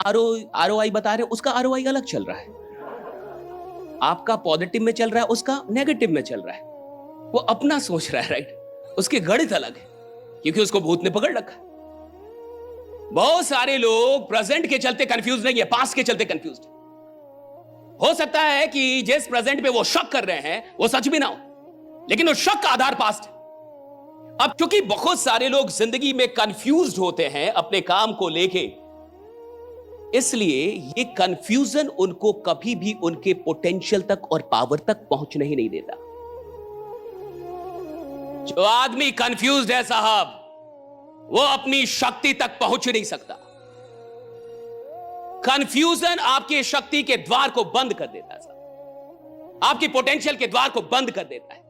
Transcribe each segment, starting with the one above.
ROI बता रहे हैं, उसका आरओआई अलग चल रहा है। आपका पॉजिटिव में चल रहा है, उसका नेगेटिव में चल रहा है। वो अपना सोच रहा है, राइट? उसके गणित अलग है, क्योंकि उसको भूत ने पकड़ रखा है। बहुत सारे लोग प्रेजेंट के चलते कंफ्यूज नहीं है, पास्ट के चलते कंफ्यूज। हो सकता है कि जिस प्रेजेंट पे वो शक कर रहे हैं वो सच भी ना हो, लेकिन उस शक का आधार पास्ट है। अब क्योंकि बहुत सारे लोग जिंदगी में कंफ्यूज्ड होते हैं अपने काम को लेके, इसलिए ये कंफ्यूजन उनको कभी भी उनके पोटेंशियल तक और पावर तक पहुंचने ही नहीं देता। जो आदमी कंफ्यूज्ड है साहब, वो अपनी शक्ति तक पहुंच नहीं सकता। कंफ्यूजन आपकी शक्ति के द्वार को बंद कर देता है साहब, आपकी पोटेंशियल के द्वार को बंद कर देता है।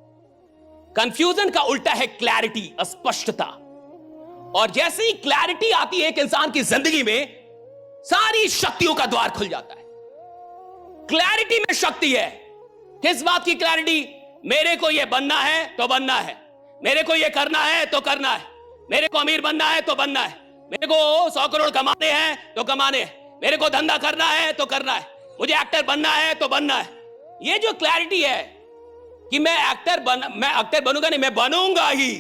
कंफ्यूजन का उल्टा है क्लैरिटी, स्पष्टता। और जैसे ही क्लैरिटी आती है एक इंसान की जिंदगी में, सारी शक्तियों का द्वार खुल जाता है। क्लैरिटी में शक्ति है। किस बात की क्लैरिटी? मेरे को यह बनना है तो बनना है, मेरे को यह करना है तो करना है, मेरे को अमीर बनना है तो बनना है, मेरे को 100 करोड़ कमाने हैं तो कमाने हैं, मेरे को धंधा करना है तो करना है, मुझे एक्टर बनना है तो बनना है। ये जो क्लैरिटी है कि मैं एक्टर बनूंगा नहीं, मैं बनूंगा ही,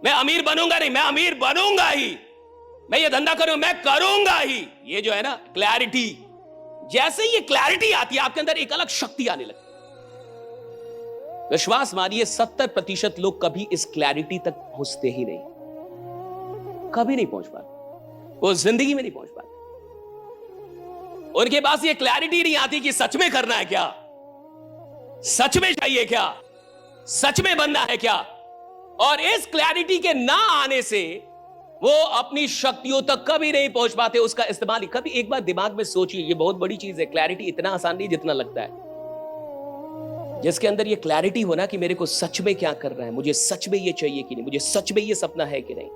मैं अमीर बनूंगा नहीं, मैं अमीर बनूंगा ही, मैं ये धंधा करूंगा, मैं करूंगा ही, ये जो है ना क्लैरिटी, जैसे ये क्लैरिटी आती है आपके अंदर एक अलग शक्ति आने लगती है। विश्वास मानिए 70% लोग कभी इस क्लैरिटी तक पहुंचते ही नहीं, कभी नहीं पहुंच पाते, वो जिंदगी में नहीं पहुंच पाते। उनके पास ये क्लैरिटी नहीं आती कि सच में करना है क्या, सच में चाहिए क्या, सच में बनना है क्या। और इस क्लैरिटी के ना आने से वो अपनी शक्तियों तक कभी नहीं पहुंच पाते, उसका इस्तेमाल ही कभी। एक बार दिमाग में सोचिए, ये बहुत बड़ी चीज है। क्लैरिटी इतना आसान नहीं जितना लगता है। जिसके अंदर ये क्लैरिटी होना कि मेरे को सच में क्या करना है, मुझे सच में ये चाहिए कि नहीं, मुझे सच में ये सपना है कि नहीं,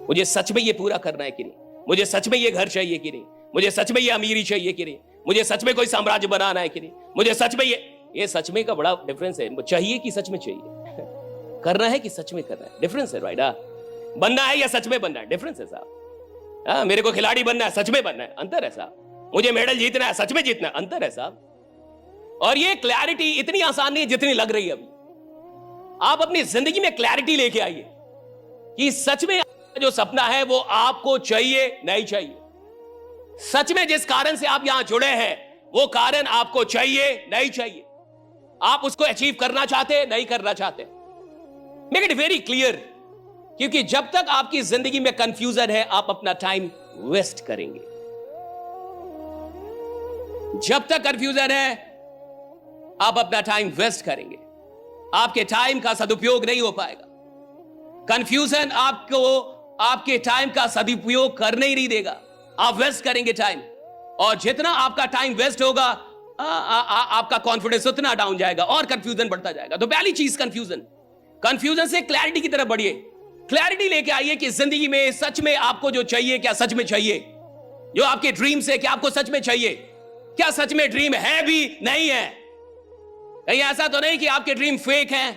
मुझे सच में ये पूरा करना है कि नहीं, मुझे सच में ये घर चाहिए कि नहीं, मुझे सच में ये अमीरी चाहिए कि नहीं, मुझे सच में कोई साम्राज्य बनाना है कि नहीं, मुझे सच में ये सच में का बड़ा डिफरेंस है। चाहिए कि सच में चाहिए, करना है कि सच में करना है, डिफरेंस है, राइट? बनना है या सच में बनना है, डिफरेंस है साहब। मेरे को खिलाड़ी बनना है, सच में बनना है, अंतर है साहब। मुझे मेडल जीतना है, सच में जीतना है, अंतर है साहब। और ये क्लैरिटी इतनी आसान नहीं है जितनी लग रही है अभी। आप अपनी जिंदगी में क्लैरिटी लेके आइए कि सच में जो सपना है वो आपको चाहिए नहीं चाहिए। सच में जिस कारण से आप यहां जुड़े हैं वो कारण आपको चाहिए नहीं चाहिए। आप उसको अचीव करना चाहते नहीं करना चाहते। मेक इट वेरी क्लियर, क्योंकि जब तक आपकी जिंदगी में कंफ्यूजन है आप अपना टाइम वेस्ट करेंगे। जब तक कंफ्यूजन है आप अपना टाइम वेस्ट करेंगे, आपके टाइम का सदुपयोग नहीं हो पाएगा। कंफ्यूजन आपको आपके टाइम का सदुपयोग करने ही नहीं देगा, आप वेस्ट करेंगे टाइम। और जितना आपका टाइम वेस्ट होगा आपका कॉन्फिडेंस उतना डाउन जाएगा और कंफ्यूजन बढ़ता जाएगा। तो पहली चीज कंफ्यूजन से क्लैरिटी की तरफ बढ़िए। क्लैरिटी लेके आइए कि जिंदगी में सच में आपको जो चाहिए क्या सच में चाहिए। जो आपके ड्रीम्स है क्या आपको सच में चाहिए, क्या सच में ड्रीम है भी नहीं है। कहीं ऐसा तो नहीं कि आपके ड्रीम फेक हैं।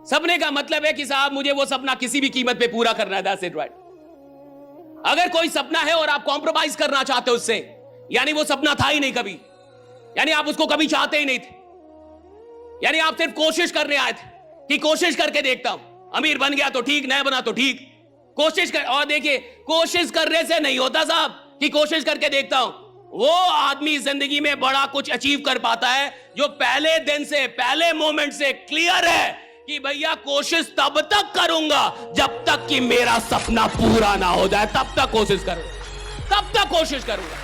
सपने का मतलब है कि साहब मुझे वो सपना किसी भी कीमत पे पूरा करना है, दैट्स इट, राइट? अगर कोई सपना है और आप कॉम्प्रोमाइज करना चाहते हो उससे, यानी वो सपना था ही नहीं कभी, यानी आप उसको कभी चाहते ही नहीं थे, यानी आप सिर्फ कोशिश करने आए थे कि कोशिश करके देखता हूं, अमीर बन गया तो ठीक, नहीं बना तो ठीक, कोशिश कर। और देखिए कोशिश करने से नहीं होता साहब कि कोशिश करके देखता हूं। वो आदमी जिंदगी में बड़ा कुछ अचीव कर पाता है जो पहले दिन से, पहले मोमेंट से क्लियर है कि भैया कोशिश तब तक करूंगा जब तक कि मेरा सपना पूरा ना हो जाए, तब तक कोशिश करूंगा, तब तक कोशिश करूंगा।